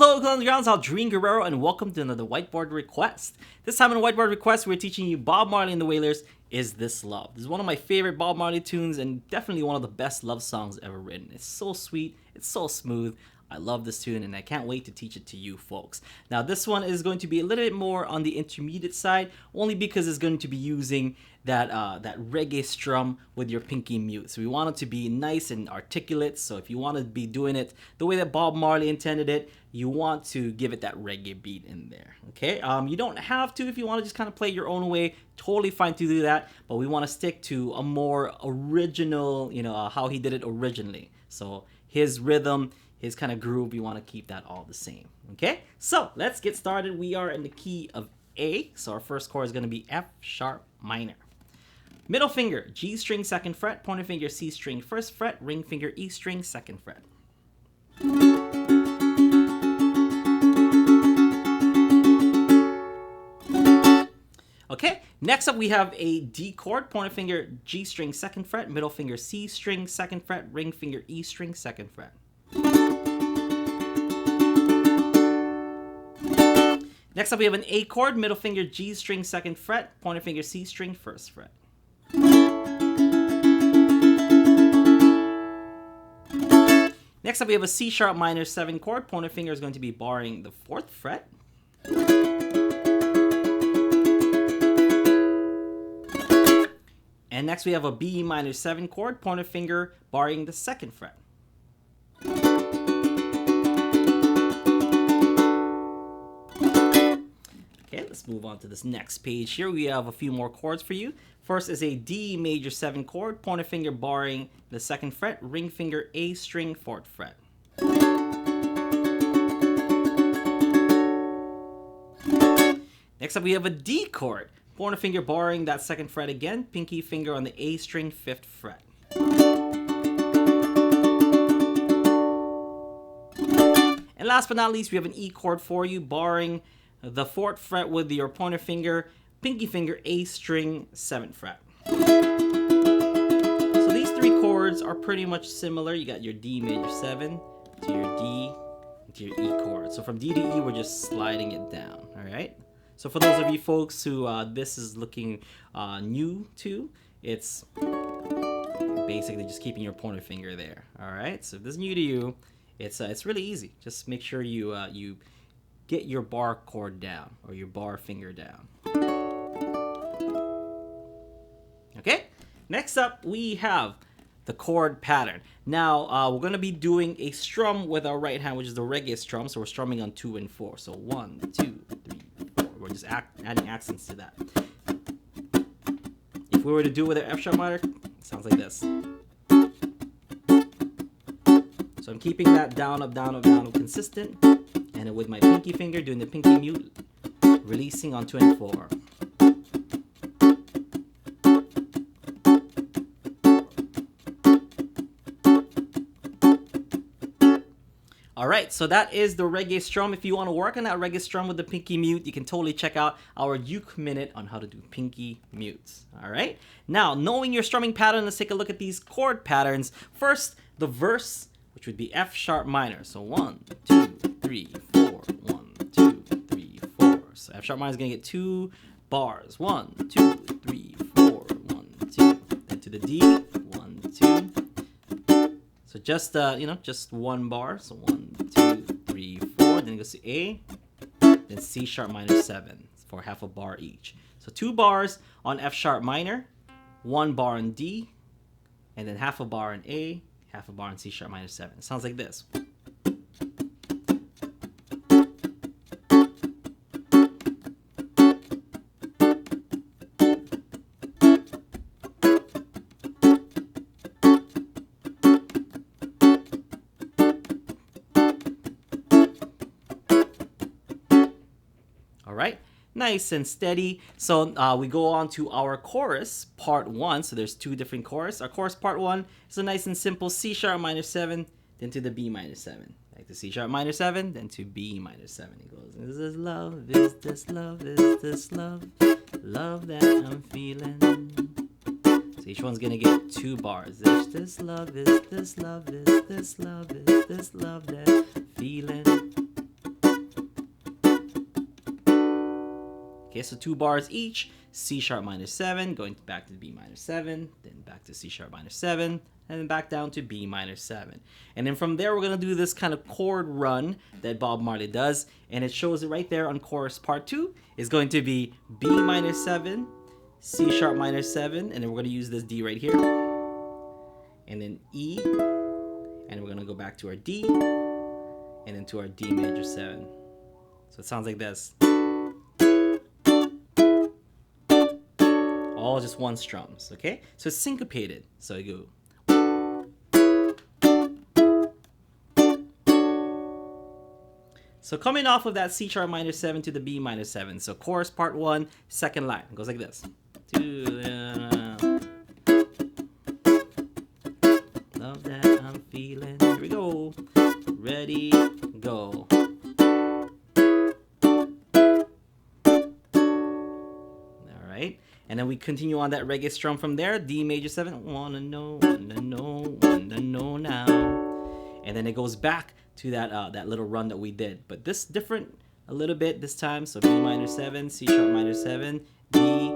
Hello, Ukulele Grounds, I'm Dream Guerrero, and welcome to another Whiteboard Request. This time in Whiteboard Request, we're teaching you Bob Marley and the Wailers, Is This Love? This is one of my favorite Bob Marley tunes and definitely one of the best love songs ever written. It's so sweet, it's so smooth. I love this tune and I can't wait to teach it to you folks. Now this one is going to be a little bit more on the intermediate side, only because it's going to be using that reggae strum with your pinky mute. So we want it to be nice and articulate. So if you want to be doing it the way that Bob Marley intended it, you want to give it that reggae beat in there. Okay, you don't have to if you want to just kind of play your own way. Totally fine to do that, but we want to stick to a more original, how he did it originally. So his rhythm, his kind of groove, we want to keep that all the same. Okay, so let's get started. We are in the key of A, so our first chord is going to be F sharp minor. Middle finger, G string, 2nd fret. Pointer finger, C string, 1st fret. Ring finger, E string, 2nd fret. Okay, next up we have a D chord. Pointer finger, G string, 2nd fret. Middle finger, C string, 2nd fret. Ring finger, E string, 2nd fret. Next up we have an A chord. Middle finger, G string, 2nd fret. Pointer finger, C string, 1st fret. Next up we have a C sharp minor 7 chord. Pointer finger is going to be barring the 4th fret. And next we have a B minor 7 chord. Pointer finger barring the 2nd fret. Okay, let's move on to this next page here. We have a few more chords for you. First is a D major 7 chord. Pointer finger barring the 2nd fret. Ring finger, A string, 4th fret. Next up we have a D chord. Pointer finger barring that 2nd fret again. Pinky finger on the A string, 5th fret. And last but not least, we have an E chord for you, barring the 4th fret with your pointer finger, pinky finger, A string, 7th fret. So these 3 chords are pretty much similar. You got your D major 7 to your D to your E chord. So from D to E, we're just sliding it down, all right? So for those of you folks who this is looking new to, it's basically just keeping your pointer finger there, all right? So if this is new to you, it's really easy. Just make sure you get your bar chord down or your bar finger down. Okay, next up we have the chord pattern. Now we're going to be doing a strum with our right hand, which is the reggae strum. So we're strumming on 2 and 4. So 1, 2, 3, 4. We're just adding accents to that. If we were to do it with an F sharp minor, it sounds like this. So I'm keeping that down, up, down, up, down, up, consistent. And then with my pinky finger, doing the pinky mute, releasing on 2 and 4. Alright, so that is the reggae strum. If you want to work on that reggae strum with the pinky mute, you can totally check out our Uke Minute on how to do pinky mutes. Alright, now knowing your strumming pattern, let's take a look at these chord patterns. First, the verse, which would be F sharp minor. So 1, 2, 3, 4, 1, 2, 3, 4. So F sharp minor is going to get 2 bars. 1, 2, 3, 4, 1, 2. Then to the D, 1, 2. So just just 1 bar. So 1, 2, 3, 4. Then it goes to A. Then C sharp minor 7 for half a bar each. So 2 bars on F sharp minor, 1 bar on D, and then half a bar on A, half a bar on C sharp minor 7. It sounds like this. All right, nice and steady. So we go on to our chorus, part 1. So there's 2 different chorus. Our chorus part 1 is a nice and simple C sharp minor 7, then to the B minor 7. Back to C sharp minor 7, then to B minor 7. It goes, is this love, is this love, is this love, love that I'm feeling. So each one's gonna get 2 bars. Is this love, is this love, is this love, is this love that I'm feeling. Okay, so 2 bars each. C sharp minor 7, going back to B minor 7, then back to C sharp minor 7, and then back down to B minor 7. And then from there, we're going to do this kind of chord run that Bob Marley does. And it shows it right there on chorus part 2. Is going to be B minor 7, C sharp minor 7, and then we're going to use this D right here. And then E, and we're going to go back to our D, and then to our D major 7. So it sounds like this. All just one strums, okay? So it's syncopated. So you go. So coming off of that C sharp minor 7 to the B minor 7. So chorus part 1, second line. It goes like this. Love that I'm feeling. Here we go. Ready, go. And then we continue on that reggae strum from there. D major 7. Wanna know now. And then it goes back to that little run that we did. But this different a little bit this time. So B minor 7, C sharp minor 7, D,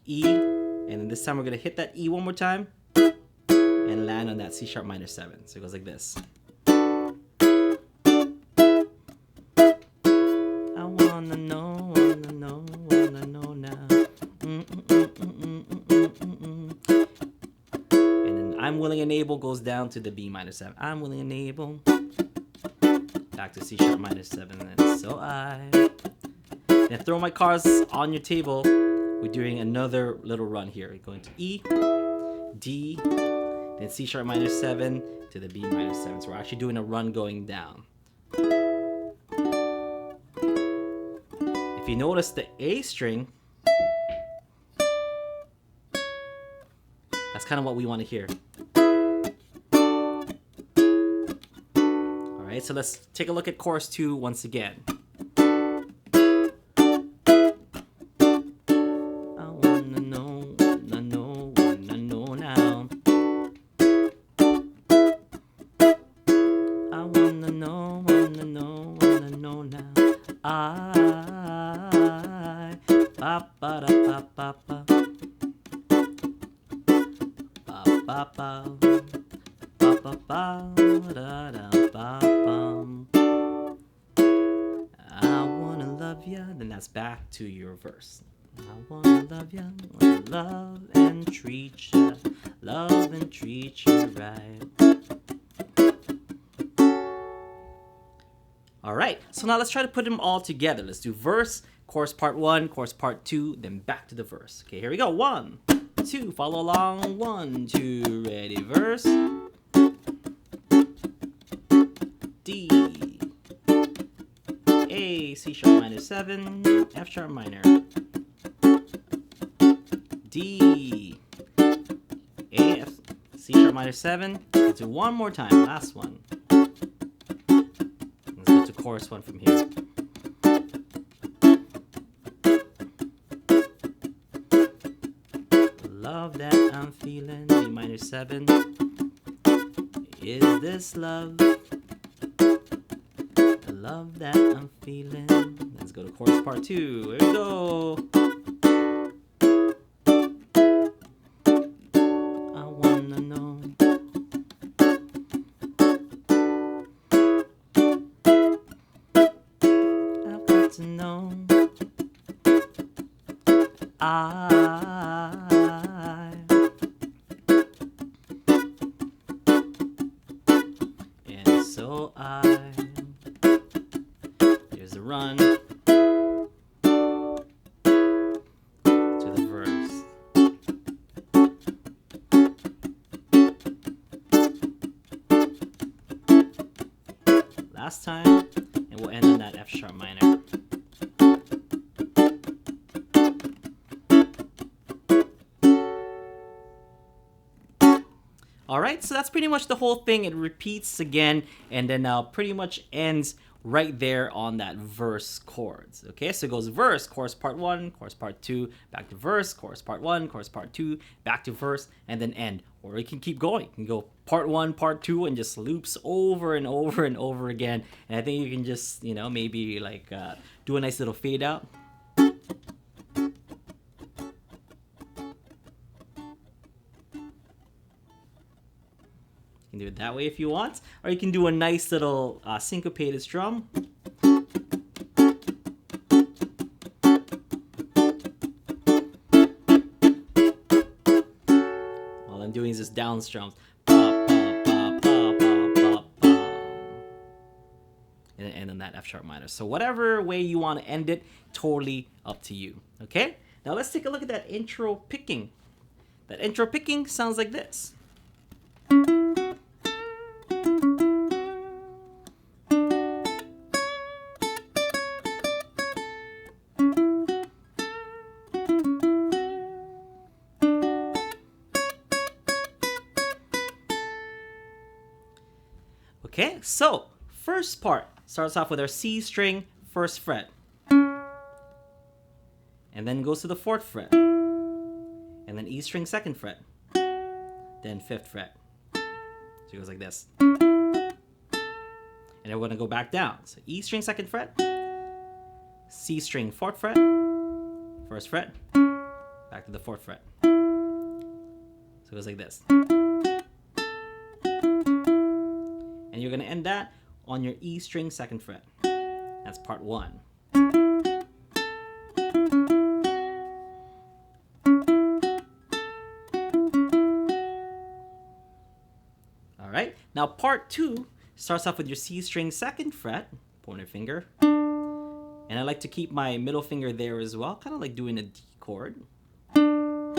E. And then this time we're going to hit that E one more time. And land on that C sharp minor 7. So it goes like this. I wanna know now. And then I'm willing and able goes down to the B minor 7. I'm willing and able. Back to C sharp minor 7. And so I. And throw my cards on your table. We're doing another little run here. We're going to E, D, then C sharp minor 7 to the B minor 7. So we're actually doing a run going down. If you notice the A string, that's kind of what we want to hear. All right, so let's take a look at chorus 2 once again. I wanna know now. I wanna know now. Pa pa da pa pa pa. Pa pa pa pa pa da da pa pum. I wanna love ya. Then that's back to your verse. I wanna love ya, love and treat ya, right. All right, so now let's try to put them all together. Let's do verse, chorus part 1, chorus part 2, then back to the verse. Okay, here we go. 1, 2, follow along. 1, 2, ready, verse. D, A, C sharp minor 7, F sharp minor. D, A, F, C sharp minor 7. Let's do one more time, last one. Let's go to chorus 1 from here. Love that I'm feeling, B minor 7. Is this love? The love that I'm feeling. Let's go to chorus part 2. Here we go. I wanna know. I've got to know. And so here's the run to the verse. Last time, and we'll end on that F sharp minor. Alright, so that's pretty much the whole thing. It repeats again and then pretty much ends right there on that verse chords. Okay, so it goes verse, chorus part 1, chorus part 2, back to verse, chorus part 1, chorus part 2, back to verse, and then end. Or you can keep going. You can go part 1, part 2, and just loops over and over and over again. And I think you can just, maybe like do a nice little fade out. can do it that way if you want, or you can do a nice little syncopated strum. All I'm doing is just down strums. And end on that F sharp minor. So whatever way you want to end it, totally up to you. Okay? Now let's take a look at that intro picking. That intro picking sounds like this. Okay, so first part starts off with our C string, first fret, and then goes to the 4th fret, and then E string, 2nd fret, then 5th fret. So it goes like this. And then we're going to go back down. So E string, 2nd fret, C string, 4th fret, 1st fret, back to the 4th fret. So it goes like this. And you're going to end that on your E string, 2nd fret. That's part 1. All right. Now part 2 starts off with your C string, 2nd fret, pointer finger. And I like to keep my middle finger there as well, kind of like doing a D chord. And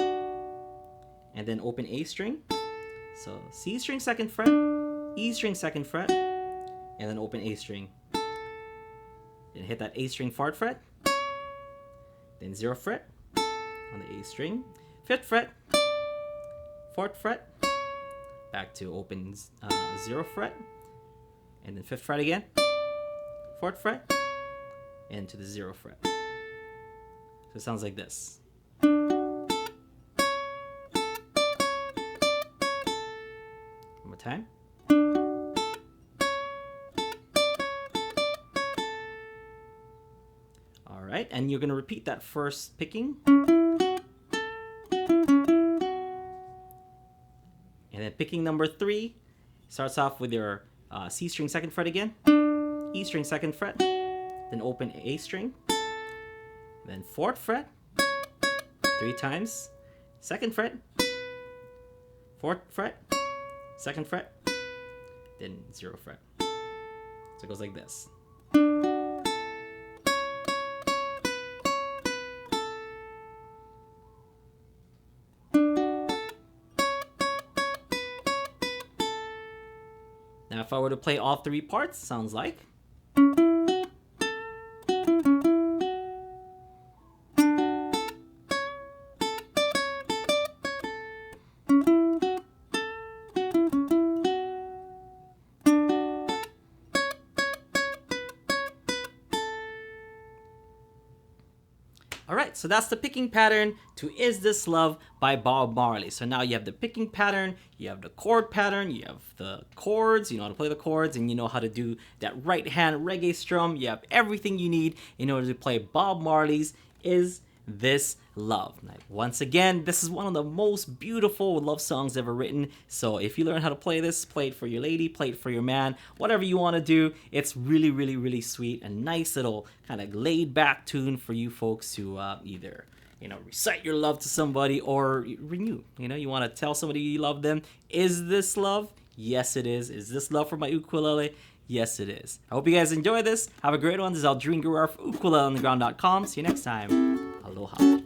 then open A string. So C string, 2nd fret, E string, 2nd fret, and then open A string. Then hit that A string, 4th fret, then 0th fret on the A string, 5th fret, 4th fret, back to open 0th fret, and then 5th fret again, 4th fret, and to the 0th fret. So it sounds like this. One more time. All right, and you're going to repeat that first picking. And then picking number 3 starts off with your C string, 2nd fret again, E string, 2nd fret, then open A string, then 4th fret, 3 times, 2nd fret, 4th fret, 2nd fret, then 0th fret. So it goes like this. Now if I were to play all 3 parts, sounds like. Alright, so that's the picking pattern to Is This Love by Bob Marley. So now you have the picking pattern, you have the chord pattern, you have the chords, you know how to play the chords, and you know how to do that right hand reggae strum. You have everything you need in order to play Bob Marley's Is This Love. Now, once again, this is one of the most beautiful love songs ever written. So if you learn how to play this, play it for your lady, play it for your man, whatever you want to do. It's really, really, really sweet. A nice little kind of laid back tune for you folks to either, recite your love to somebody or renew. You want to tell somebody you love them. Is this love? Yes, it is. Is this love for my ukulele? Yes, it is. I hope you guys enjoy this. Have a great one. This is Aldrin Guerrero for ukuleleontheground.com. See you next time. Aloha.